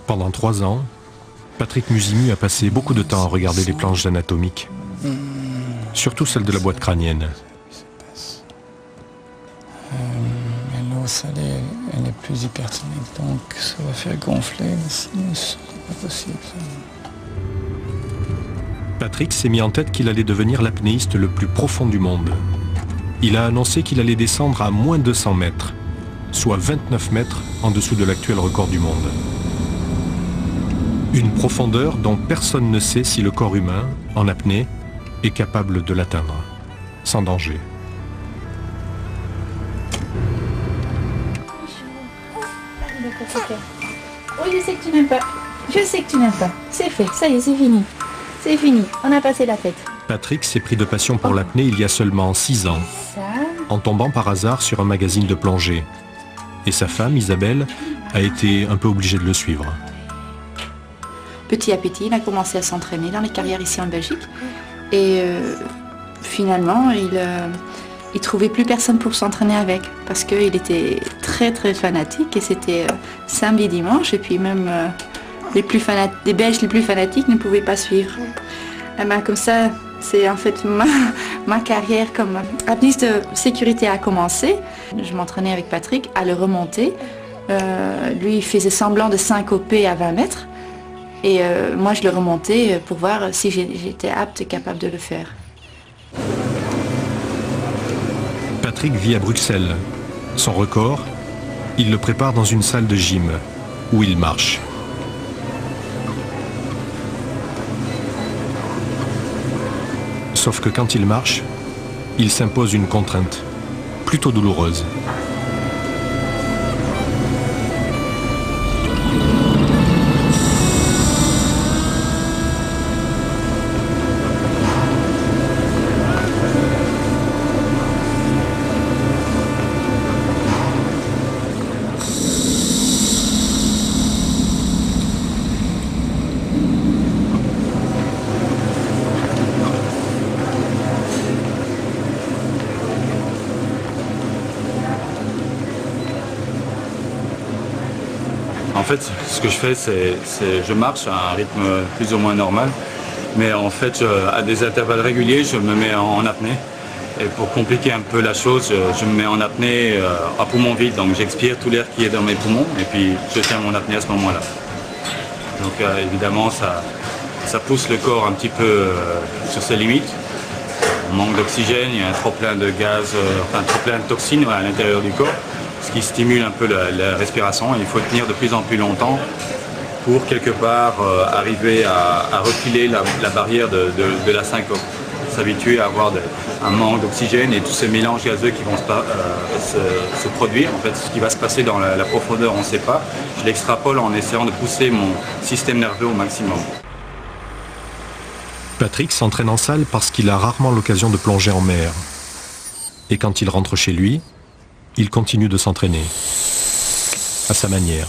Pendant 3 ans, Patrick Musimu a passé beaucoup de temps à regarder les planches anatomiques, surtout celles de la boîte crânienne. L'os, elle est plus hypertonique, donc ça va faire gonfler le sinus. C'est pas possible, ça. Patrick s'est mis en tête qu'il allait devenir l'apnéiste le plus profond du monde. Il a annoncé qu'il allait descendre à moins 200 mètres, soit 29 mètres en dessous de l'actuel record du monde. Une profondeur dont personne ne sait si le corps humain, en apnée, est capable de l'atteindre, sans danger. Oui, je sais que tu n'aimes pas. Je sais que tu n'aimes pas. C'est fait, ça y est, c'est fini. C'est fini, on a passé la fête. Patrick s'est pris de passion pour l'apnée il y a seulement 6 ans, en tombant par hasard sur un magazine de plongée. Et sa femme, Isabelle, a été un peu obligée de le suivre. Petit à petit, il a commencé à s'entraîner dans les carrières ici en Belgique. Et finalement, il trouvait plus personne pour s'entraîner avec. Parce qu'il était très très fanatique et c'était samedi, dimanche. Et puis même les Belges les plus fanatiques ne pouvaient pas suivre. Et ben, comme ça, c'est en fait ma carrière comme apnéiste de sécurité a commencé. Je m'entraînais avec Patrick à le remonter. Lui, il faisait semblant de syncoper à 20 mètres. Et moi, je le remontais pour voir si j'étais apte et capable de le faire. Patrick vit à Bruxelles. Son record, il le prépare dans une salle de gym, où il marche. Sauf que quand il marche, il s'impose une contrainte, plutôt douloureuse. En fait, ce que je fais, c'est je marche à un rythme plus ou moins normal, mais en fait, à des intervalles réguliers, je me mets en apnée. Et pour compliquer un peu la chose, je me mets en apnée à poumon vide, donc j'expire tout l'air qui est dans mes poumons, et puis je tiens mon apnée à ce moment-là. Donc évidemment, ça pousse le corps un petit peu sur ses limites. On manque d'oxygène, il y a un trop plein de gaz, enfin trop plein de toxines à l'intérieur du corps, ce qui stimule un peu la respiration. Et il faut tenir de plus en plus longtemps pour quelque part arriver à refiler la barrière de la syncope. S'habituer à avoir un manque d'oxygène et tous ces mélanges gazeux qui vont se produire. En fait, ce qui va se passer dans la profondeur, on ne sait pas. Je l'extrapole en essayant de pousser mon système nerveux au maximum. Patrick s'entraîne en salle parce qu'il a rarement l'occasion de plonger en mer. Et quand il rentre chez lui, il continue de s'entraîner, à sa manière.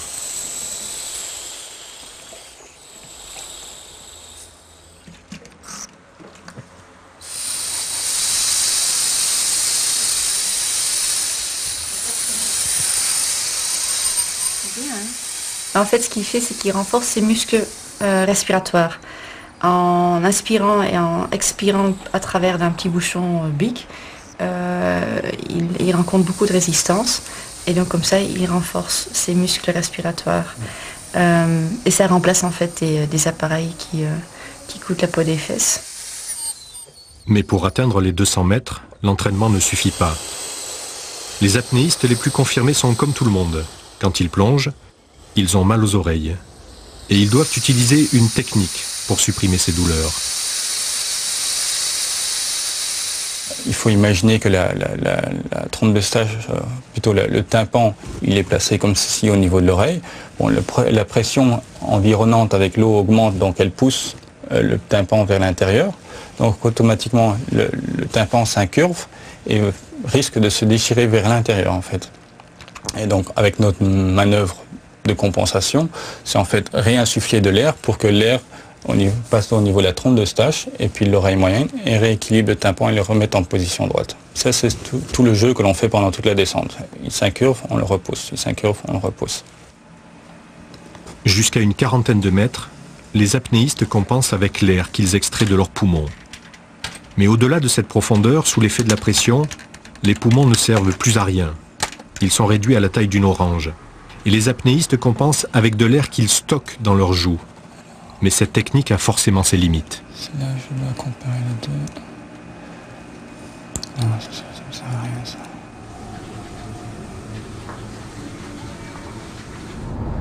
En fait, ce qu'il fait, c'est qu'il renforce ses muscles respiratoires. En inspirant et en expirant à travers d'un petit bouchon bic, il rencontre beaucoup de résistance. Et donc comme ça, il renforce ses muscles respiratoires. Et ça remplace en fait des appareils qui coûtent la peau des fesses. Mais pour atteindre les 200 mètres, l'entraînement ne suffit pas. Les apnéistes les plus confirmés sont comme tout le monde. Quand ils plongent, ils ont mal aux oreilles. Et ils doivent utiliser une technique pour supprimer ces douleurs. Il faut imaginer que la trompe de stage, plutôt le tympan, il est placé comme ceci au niveau de l'oreille. Bon, la pression environnante avec l'eau augmente, donc elle pousse le tympan vers l'intérieur. Donc automatiquement, le tympan s'incurve et risque de se déchirer vers l'intérieur en fait. Et donc avec notre manœuvre de compensation, c'est en fait réinsuffler de l'air pour que l'air passe au niveau de la trompe de Eustache et puis l'oreille moyenne et rééquilibre le tympan et le remette en position droite. Ça, c'est tout le jeu que l'on fait pendant toute la descente. Il s'incurve, on le repousse. Il s'incurve, on le repousse. Jusqu'à une quarantaine de mètres, les apnéistes compensent avec l'air qu'ils extraient de leurs poumons. Mais au-delà de cette profondeur, sous l'effet de la pression, les poumons ne servent plus à rien. Ils sont réduits à la taille d'une orange. Et les apnéistes compensent avec de l'air qu'ils stockent dans leurs joues. Mais cette technique a forcément ses limites. Là, je dois comparer les deux. Non, ça me sert à rien, ça.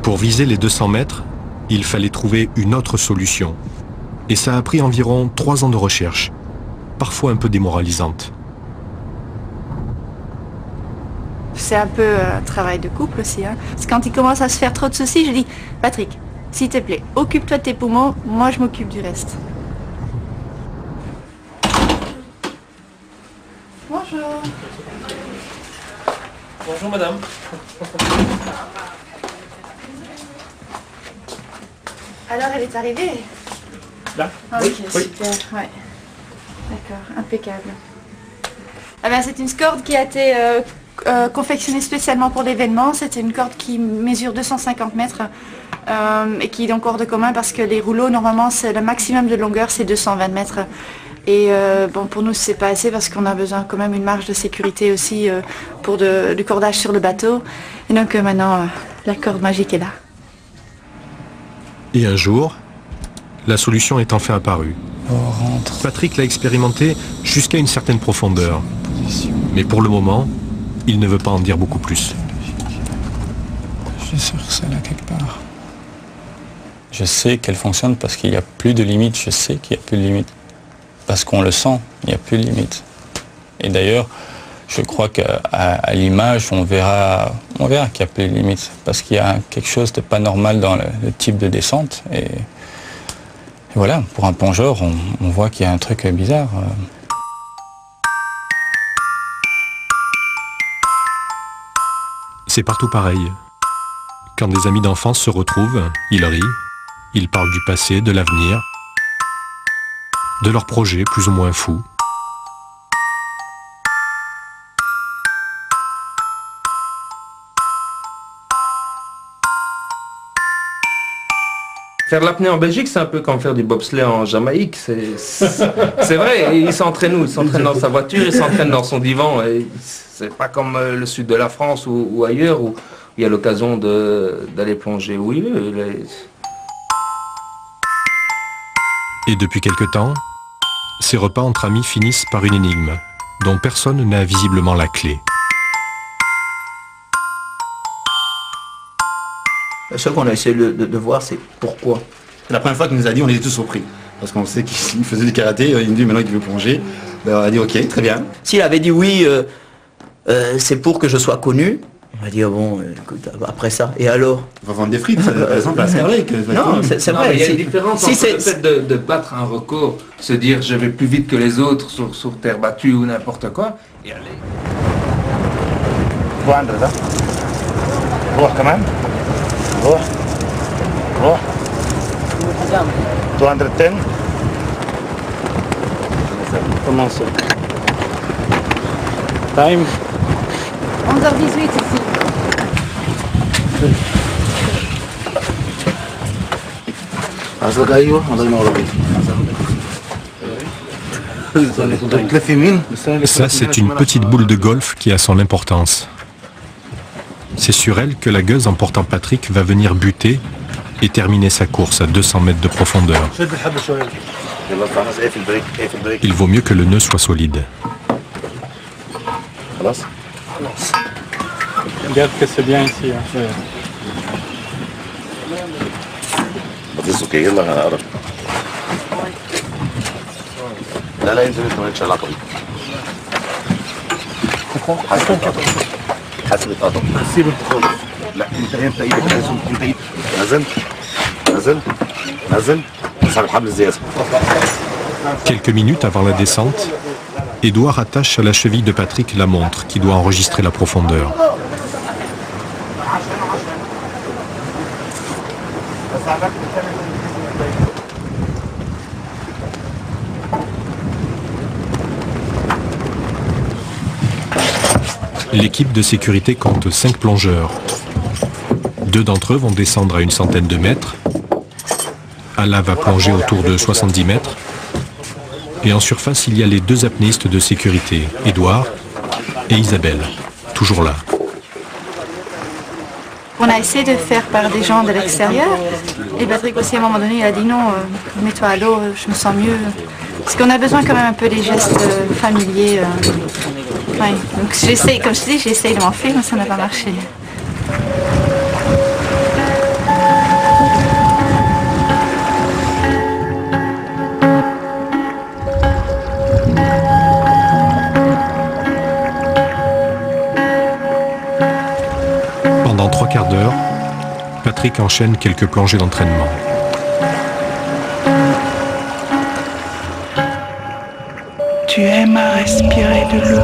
Pour viser les 200 mètres, il fallait trouver une autre solution. Et ça a pris environ 3 ans de recherche, parfois un peu démoralisante. C'est un peu un travail de couple aussi. Hein. Parce que quand il commence à se faire trop de soucis, je dis, Patrick, s'il te plaît, occupe-toi de tes poumons, moi je m'occupe du reste. Bonjour. Bonjour madame. Alors elle est arrivée? Là? Ok, Oui, oui. super, ouais. D'accord, impeccable. Ah ben, c'est une corde qui a été confectionnée spécialement pour l'événement. C'était une corde qui mesure 250 mètres et qui est donc hors de commun parce que les rouleaux, normalement, c'est le maximum de longueur, c'est 220 mètres. Et bon, pour nous, c'est pas assez parce qu'on a besoin quand même d'une marge de sécurité aussi pour du cordage sur le bateau. Et donc maintenant, la corde magique est là. Et un jour, la solution est enfin apparue. Patrick l'a expérimenté jusqu'à une certaine profondeur. Mais pour le moment, il ne veut pas en dire beaucoup plus. Je suis sûr que c'est là quelque part. Je sais qu'elle fonctionne parce qu'il n'y a plus de limites. Je sais qu'il n'y a plus de limites. Parce qu'on le sent, il n'y a plus de limites. Et d'ailleurs, je crois qu'à l'image, on verra qu'il n'y a plus de limites. Parce qu'il y a quelque chose de pas normal dans le type de descente. Et voilà, pour un plongeur, on voit qu'il y a un truc bizarre. C'est partout pareil. Quand des amis d'enfance se retrouvent, ils rient, ils parlent du passé, de l'avenir, de leurs projets plus ou moins fous. Faire de l'apnée en Belgique, c'est un peu comme faire du bobsleigh en Jamaïque. C'est vrai, il s'entraîne où? Il s'entraîne dans sa voiture, il s'entraîne dans son divan. C'est pas comme le sud de la France ou ailleurs où il y a l'occasion d'aller plonger où il veut. Et depuis quelque temps, ces repas entre amis finissent par une énigme, dont personne n'a visiblement la clé. Ce qu'on a essayé de voir, c'est pourquoi. La première fois qu'il nous a dit, on était tous surpris. Parce qu'on sait qu'il faisait du karaté, il nous dit maintenant qu'il veut plonger. Ben, on a dit ok, très bien. S'il avait dit oui, c'est pour que je sois connu, on va dire bon, écoute, après ça, et alors? On va vendre des frites, par exemple, à Serlec. Non, c'est vrai. Il y a une différence si entre le fait de battre un record, se dire je vais plus vite que les autres sur terre battue ou n'importe quoi, et aller. 200 ده روح كمان روح 210 Commence. Time. 11h18 ici. عايزك ايوه الله ينور عليك تلف يمين Ça, c'est une petite boule de golf qui a son importance. C'est sur elle que la gueuse emportant Patrick va venir buter et terminer sa course à 200 mètres de profondeur. شد الحبل شويه يلا خلاص اقفل البريك اقفل البريك Il vaut mieux que le nœud soit solide. خلاص Regarde que c'est bien ici. Hein. بطيس اوكي يلا انا اقرب لا ينزل انت مالكش علاقه بيه حاسب القطع سيب انت خالص لا انت ايدك لازم انت ايدك نزل اسحب الحبل الزياده Quelques minutes avant la descente, Édouard attache à la cheville de Patrick la montre qui doit enregistrer la profondeur. L'équipe de sécurité compte 5 plongeurs, 2 d'entre eux vont descendre à une centaine de mètres. Ala va plonger autour de 70 mètres. Et en surface, il y a les 2 apnéistes de sécurité, Édouard et Isabelle, toujours là. On a essayé de faire par des gens de l'extérieur. Et Patrick aussi, à un moment donné, il a dit non, mets-toi à l'eau, je me sens mieux. Parce qu'on a besoin quand même un peu des gestes familiers. Ouais. Donc j'essaie, comme je te dis, j'essaie de m'en faire, mais ça n'a pas marché. Pendant 3 quarts d'heure, Patrick enchaîne quelques plongées d'entraînement. Tu aimes à respirer de l'eau.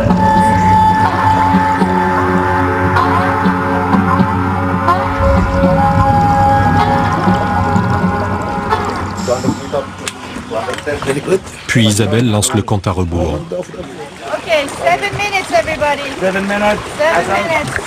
Puis Isabelle lance le compte à rebours. Ok, 7 minutes everybody. 7 minutes. 7 minutes.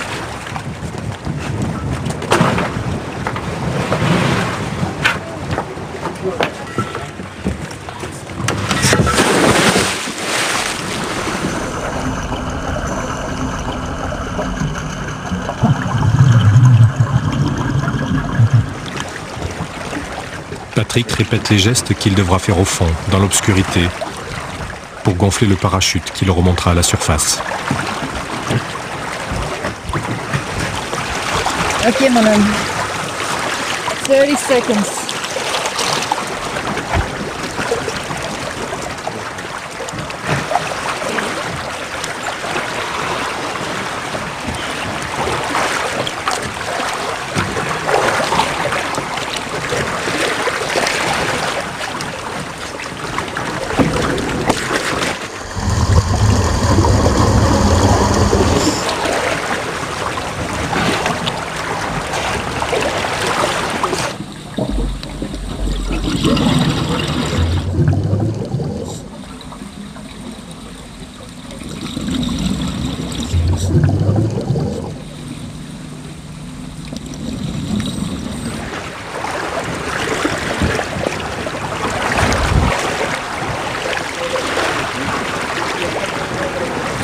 Patrick répète les gestes qu'il devra faire au fond, dans l'obscurité, pour gonfler le parachute qui le remontera à la surface. Ok mon homme. 30 seconds.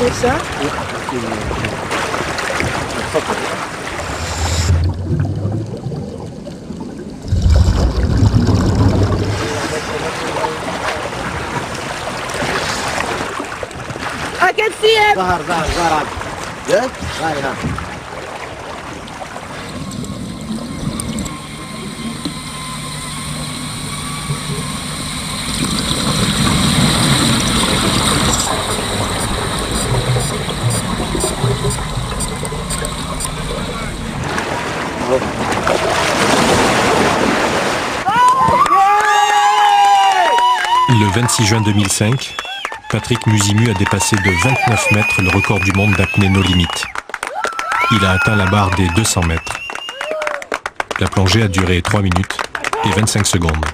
C'est ça? I can see him! ظهر good? Right enough. Le 26 juin 2005, Patrick Musimu a dépassé de 29 mètres le record du monde d'apnée no limite. Il a atteint la barre des 200 mètres. La plongée a duré 3 minutes et 25 secondes.